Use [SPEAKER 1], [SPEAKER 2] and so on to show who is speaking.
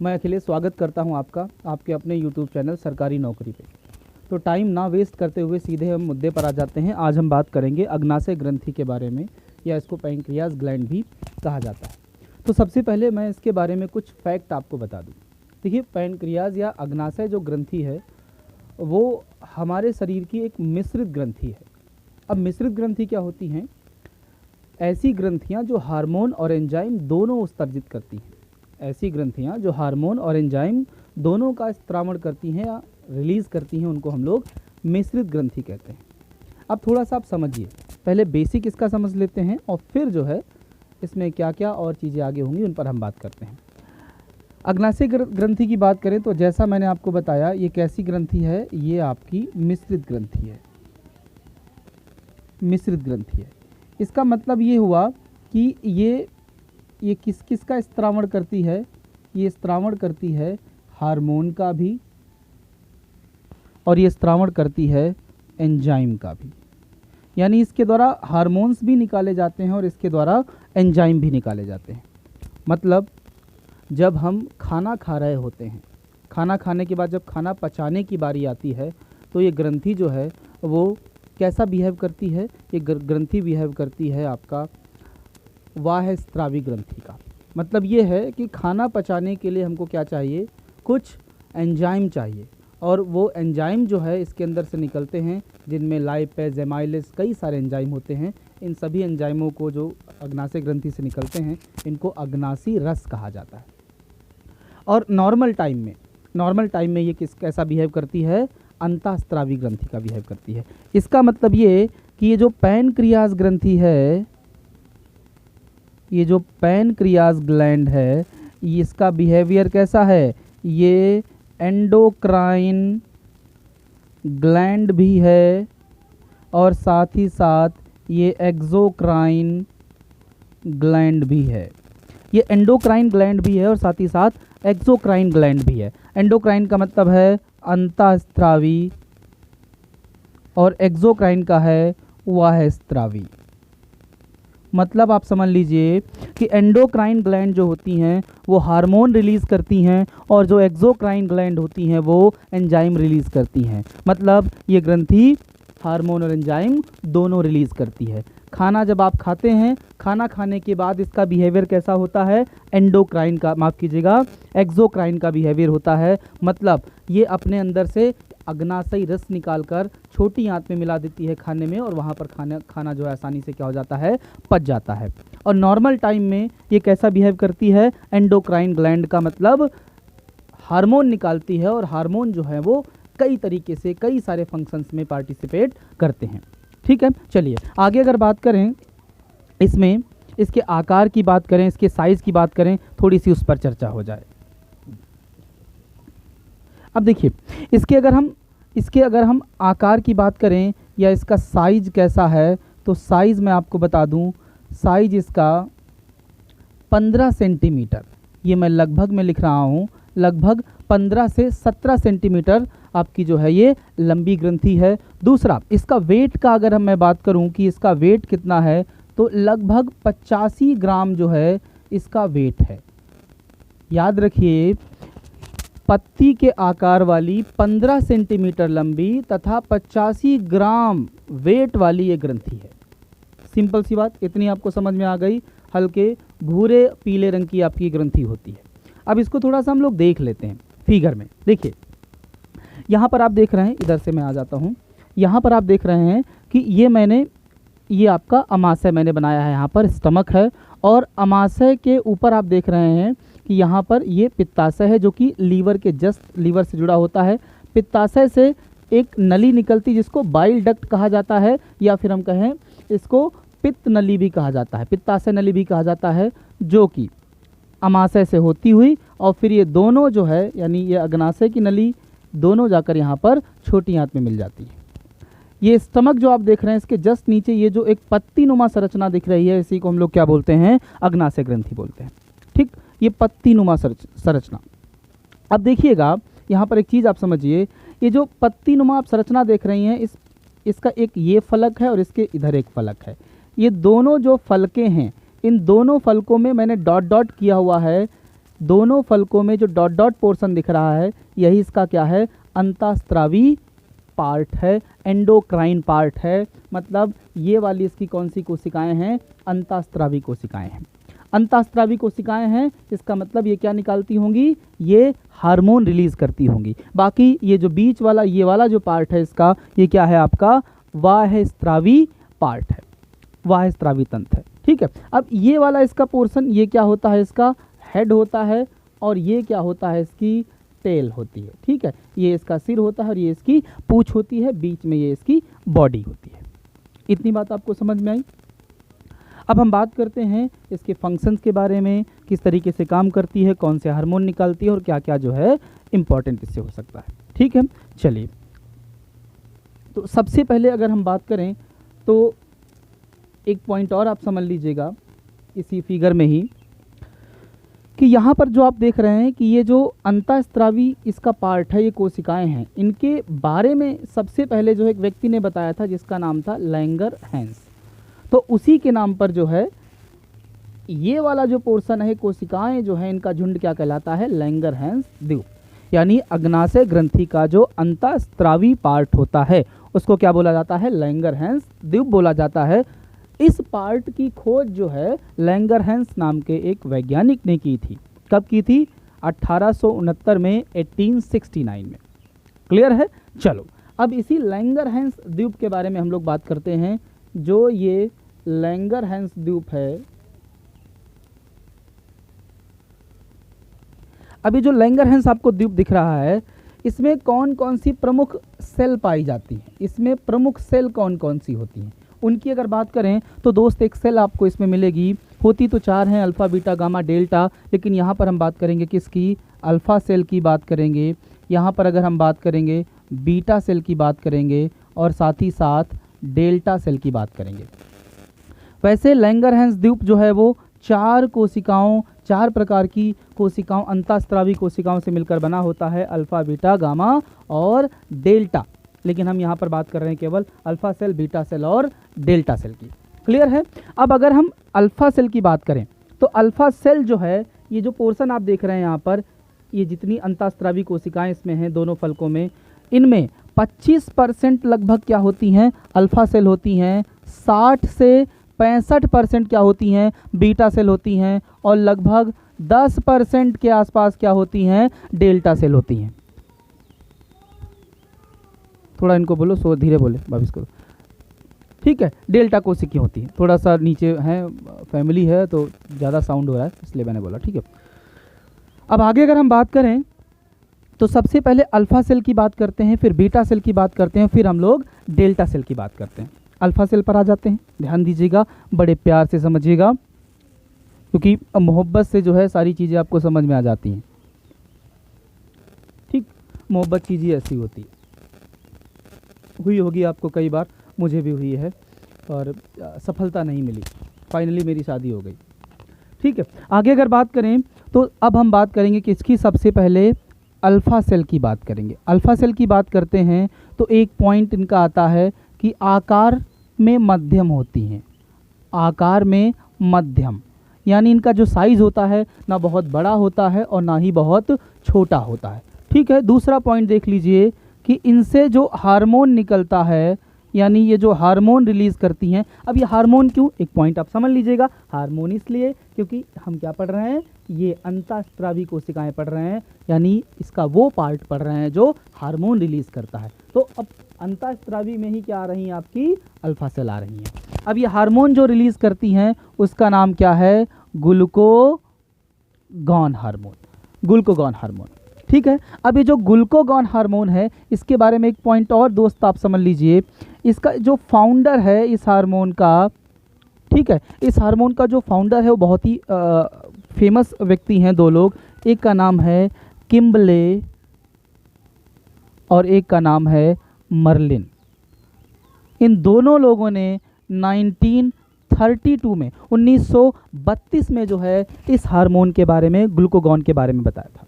[SPEAKER 1] मैं अखिलेश स्वागत करता हूं आपका आपके अपने YouTube चैनल सरकारी नौकरी पे। तो टाइम ना वेस्ट करते हुए सीधे हम मुद्दे पर आ जाते हैं। आज हम बात करेंगे अग्नाशय ग्रंथि के बारे में, या इसको पैंक्रियाज ग्लैंड भी कहा जाता है। तो सबसे पहले मैं इसके बारे में कुछ फैक्ट आपको बता दूँ। देखिए, पैंक्रियाज या अग्नाशय जो ग्रंथि है वो हमारे शरीर की एक मिश्रित ग्रंथि है। अब मिश्रित ग्रंथि क्या होती हैं? ऐसी ग्रंथियाँ जो हार्मोन और एंजाइम दोनों उत्सर्जित करती हैं। ऐसी ग्रंथियाँ जो हार्मोन और एंजाइम दोनों का स्त्रावण करती हैं या रिलीज़ करती हैं, उनको हम लोग मिश्रित ग्रंथि कहते हैं। अब थोड़ा सा आप समझिए, पहले बेसिक इसका समझ लेते हैं और फिर जो है इसमें क्या क्या और चीज़ें आगे होंगी उन पर हम बात करते हैं। अग्नाशय ग्रंथि की बात करें तो जैसा मैंने आपको बताया, ये कैसी ग्रंथि है? ये आपकी मिश्रित ग्रंथि है। मिश्रित ग्रंथि है, इसका मतलब ये हुआ कि ये किस किस का स्त्रावण करती है? ये स्त्रावण करती है हार्मोन का भी, और ये स्त्रावण करती है एंजाइम का भी। यानी इसके द्वारा हार्मोन्स भी निकाले जाते हैं और इसके द्वारा एंजाइम भी निकाले जाते हैं। मतलब जब हम खाना खा रहे होते हैं, खाना खाने के बाद जब खाना पचाने की बारी आती है, तो ये ग्रंथि जो है वो कैसा बिहेव करती है? ये ग्रंथि बिहेव करती है आपका वाहस्त्रावी ग्रंथि का। मतलब ये है कि खाना पचाने के लिए हमको क्या चाहिए? कुछ एंजाइम चाहिए, और वो एंजाइम जो है इसके अंदर से निकलते हैं, जिनमें लाइपेज, एमाइलेज, कई सारे एंजाइम होते हैं। इन सभी एंजाइमों को जो अग्नाशय ग्रंथि से निकलते हैं, इनको अग्नाशी रस कहा जाता है। और नॉर्मल टाइम में ये कैसा बिहेव करती है? अंतःस्त्रावी ग्रंथि का बिहेव करती है। इसका मतलब ये कि ये जो पैनक्रियाज ग्रंथि है, ये जो पैनक्रियाज ग्लैंड है, इसका बिहेवियर कैसा है? ये एंडोक्राइन ग्लैंड भी है और साथ ही साथ ये एक्सोक्राइन ग्लैंड भी है। ये एंडोक्राइन ग्लैंड भी है और साथ ही साथ एक्सोक्राइन ग्लैंड भी है। एंडोक्राइन का मतलब है अंतःस्त्रावी और एक्सोक्राइन का है वाहस्त्रावी। मतलब आप समझ लीजिए कि एंडोक्राइन ग्लैंड जो होती हैं वो हार्मोन रिलीज़ करती हैं, और जो एक्सोक्राइन ग्लैंड होती हैं वो एंजाइम रिलीज़ करती हैं। मतलब ये ग्रंथि हार्मोन और एंजाइम दोनों रिलीज़ करती है। खाना जब आप खाते हैं, खाना खाने के बाद इसका बिहेवियर कैसा होता है? एंडोक्राइन का, माफ़ कीजिएगा, एक्सोक्राइन का बिहेवियर होता है। मतलब ये अपने अंदर से अग्नाशयी रस निकालकर छोटी आंत में मिला देती है खाने में, और वहाँ पर खाना जो है आसानी से क्या हो जाता है? पच जाता है। और नॉर्मल टाइम में ये कैसा बिहेव करती है? एंडोक्राइन ग्लैंड का मतलब हार्मोन निकालती है, और हार्मोन जो है वो कई तरीके से कई सारे फंक्शंस में पार्टिसिपेट करते हैं। ठीक है, चलिए आगे अगर बात करें, इसमें इसके आकार की बात करें, इसके साइज़ की बात करें, थोड़ी सी उस पर चर्चा हो जाए। अब देखिए, इसके अगर हम आकार की बात करें या इसका साइज कैसा है, तो साइज़ मैं आपको बता दूं, साइज इसका 15 सेंटीमीटर, ये मैं लगभग में लिख रहा हूं, लगभग 15 से 17 सेंटीमीटर आपकी जो है ये लंबी ग्रंथि है। दूसरा, इसका वेट का अगर मैं बात करूं कि इसका वेट कितना है, तो लगभग 85 ग्राम जो है इसका वेट है। याद रखिए, पत्ती के आकार वाली 15 सेंटीमीटर लंबी तथा 85 ग्राम वेट वाली ये ग्रंथि है। सिंपल सी बात, इतनी आपको समझ में आ गई। हल्के भूरे पीले रंग की आपकी ग्रंथि होती है। अब इसको थोड़ा सा हम लोग देख लेते हैं फिगर में। देखिए, यहाँ पर आप देख रहे हैं, इधर से मैं आ जाता हूँ, यहाँ पर आप देख रहे हैं कि ये आपका अमाशय मैंने बनाया है। यहाँ पर स्टमक है, और अमाशय के ऊपर आप देख रहे हैं कि यहाँ पर ये पित्ताशय है, जो कि लीवर से जुड़ा होता है। पित्ताशय से एक नली निकलती जिसको बाइल डक्ट कहा जाता है, या फिर हम कहें इसको पित्त नली भी कहा जाता है, पित्ताशय नली भी कहा जाता है, जो कि अमाशय से होती हुई और फिर ये दोनों जो है, यानी ये अग्नाशय की नली, दोनों जाकर यहाँ पर छोटी आंत में मिल जाती है। ये स्टमक जो आप देख रहे हैं, इसके जस्ट नीचे ये जो एक पत्ती नुमा संरचना दिख रही है, इसी को हम लोग क्या बोलते हैं? अग्नाशय ग्रंथि बोलते हैं। ठीक, ये पत्ती नुमा संरचना। अब देखिएगा, यहाँ पर एक चीज़ आप समझिए, ये जो पत्ती नुमा आप संरचना देख रही हैं, इसका एक ये फलक है और इसके इधर एक फलक है। ये दोनों जो फलकें हैं, इन दोनों फलकों में मैंने डॉट डॉट किया हुआ है, दोनों फलकों में जो डॉट डॉट पोर्शन दिख रहा है यही इसका क्या है, अंतःस्रावी पार्ट है, एंडोक्राइन पार्ट है। मतलब ये वाली इसकी कौन सी कोशिकाएं हैं, अंतःस्रावी कोशिकाएं हैं। अंतःस्रावी कोशिकाएं हैं, इसका मतलब ये क्या निकालती होंगी, ये हार्मोन रिलीज करती होंगी। बाकी ये जो बीच वाला ये वाला जो पार्ट है इसका, ये क्या है आपका, बाह्यस्रावी पार्ट है, बाह्यस्रावी तंत्र है। ठीक है, अब ये वाला इसका पोर्शन, ये क्या होता है, इसका हेड होता है, और ये क्या होता है, इसकी टेल होती है। ठीक है, ये इसका सिर होता है और ये इसकी पूंछ होती है, बीच में ये इसकी बॉडी होती है। इतनी बात आपको समझ में आई। अब हम बात करते हैं इसके फंक्शंस के बारे में, किस तरीके से काम करती है, कौन से हार्मोन निकालती है और क्या क्या जो है इंपॉर्टेंट इससे हो सकता है। ठीक है, चलिए, तो सबसे पहले अगर हम बात करें तो एक पॉइंट और आप समझ लीजिएगा इसी फिगर में ही, कि यहाँ पर जो आप देख रहे हैं कि ये जो अंतःस्रावी इसका पार्ट है, ये कोशिकाएं हैं, इनके बारे में सबसे पहले जो एक व्यक्ति ने बताया था जिसका नाम था लैंगरहैंस। तो उसी के नाम पर जो है ये वाला जो पोर्शन है, कोशिकाएं जो है, इनका झुंड क्या कहलाता है, लैंगरहैंस द्वीप। यानी अग्नाशय ग्रंथि का जो अंतःस्रावी पार्ट होता है उसको क्या बोला जाता है, लैंगरहैंस द्वीप बोला जाता है। इस पार्ट की खोज जो है लैंगरहैंस नाम के एक वैज्ञानिक ने की थी। कब की थी, 1869 में, 1869 में। क्लियर है। चलो, अब इसी लैंगरहैंस द्वीप के बारे में हम लोग बात करते हैं। जो ये लैंगरहैंस द्वीप है, अभी जो लैंगरहैंस आपको द्वीप दिख रहा है, इसमें कौन कौन सी प्रमुख सेल पाई जाती हैं, इसमें प्रमुख सेल कौन कौन सी होती हैं, उनकी अगर बात करें तो दोस्त एक सेल आपको इसमें मिलेगी, होती तो 4 हैं, अल्फ़ा बीटा गामा डेल्टा, लेकिन यहाँ पर हम बात करेंगे किसकी, अल्फ़ा सेल की बात करेंगे। यहाँ पर अगर हम बात करेंगे बीटा सेल की बात करेंगे, और साथ ही साथ डेल्टा सेल की बात करेंगे। वैसे लैंगरहैंस द्वीप जो है वो 4 प्रकार की कोशिकाओं, अंतःस्रावी कोशिकाओं से मिलकर बना होता है, अल्फ़ा बीटा गामा और डेल्टा। लेकिन हम यहाँ पर बात कर रहे हैं केवल अल्फ़ा सेल, बीटा सेल और डेल्टा सेल की। क्लियर है। अब अगर हम अल्फ़ा सेल की बात करें तो अल्फ़ा सेल जो है, ये जो पोर्शन आप देख रहे हैं यहाँ पर, ये जितनी अंतःस्रावी कोशिकाएं इसमें हैं दोनों फलकों में, इनमें 25% लगभग क्या होती हैं, अल्फ़ा सेल होती हैं, 60 से 65% क्या होती हैं, बीटा सेल होती हैं, और लगभग 10% के आसपास क्या होती हैं, डेल्टा सेल होती हैं। थोड़ा इनको बोलो, सो धीरे बोले वापिस करो। ठीक है, डेल्टा कोशिकाएं होती हैं, थोड़ा सा नीचे है, फैमिली है तो ज़्यादा साउंड हो रहा है इसलिए मैंने बोला। ठीक है, अब आगे अगर हम बात करें तो सबसे पहले अल्फ़ा सेल की बात करते हैं, फिर बीटा सेल की बात करते हैं, फिर हम लोग डेल्टा सेल की बात करते हैं। अल्फ़ा सेल पर आ जाते हैं, ध्यान दीजिएगा, बड़े प्यार से समझिएगा, क्योंकि मोहब्बत से जो है सारी चीज़ें आपको समझ में आ जाती हैं। ठीक, मोहब्बत चीज़ ऐसी होती है, हुई होगी आपको कई बार, मुझे भी हुई है, और सफलता नहीं मिली, फाइनली मेरी शादी हो गई। ठीक है, आगे अगर बात करें तो अब हम बात करेंगे कि इसकी सबसे पहले अल्फ़ा सेल की बात करेंगे। अल्फ़ा सेल की बात करते हैं तो एक पॉइंट इनका आता है कि आकार में मध्यम होती हैं, आकार में मध्यम, यानी इनका जो साइज़ होता है ना बहुत बड़ा होता है और ना ही बहुत छोटा होता है। ठीक है, दूसरा पॉइंट देख लीजिए कि इनसे जो हार्मोन निकलता है, यानी ये जो हार्मोन रिलीज़ करती हैं। अब ये हार्मोन क्यों, एक पॉइंट आप समझ लीजिएगा, हार्मोन इसलिए क्योंकि हम क्या पढ़ रहे हैं, ये अंतःस्रावी कोशिकाएं पढ़ रहे हैं, यानी इसका वो पार्ट पढ़ रहे हैं जो हार्मोन रिलीज़ करता है। तो अब अंतःस्रावी में ही क्या आ रही हैं, आपकी अल्फ़ा सेल आ रही हैं। अब ये हार्मोन जो रिलीज़ करती हैं उसका नाम क्या है, ग्लूकागॉन हार्मोन, ग्लूकागॉन हार्मोन। ठीक है, अब ये जो ग्लूकागॉन हार्मोन है, इसके बारे में एक पॉइंट और दोस्त आप समझ लीजिए, इसका जो फाउंडर है इस हार्मोन का, ठीक है, इस हार्मोन का जो फाउंडर है वो बहुत ही फेमस व्यक्ति हैं, 2 लोग, एक का नाम है किम्बले और एक का नाम है मर्लिन। इन दोनों लोगों ने 1932 में 1932 में जो है इस हार्मोन के बारे में, ग्लूकागॉन के बारे में बताया था।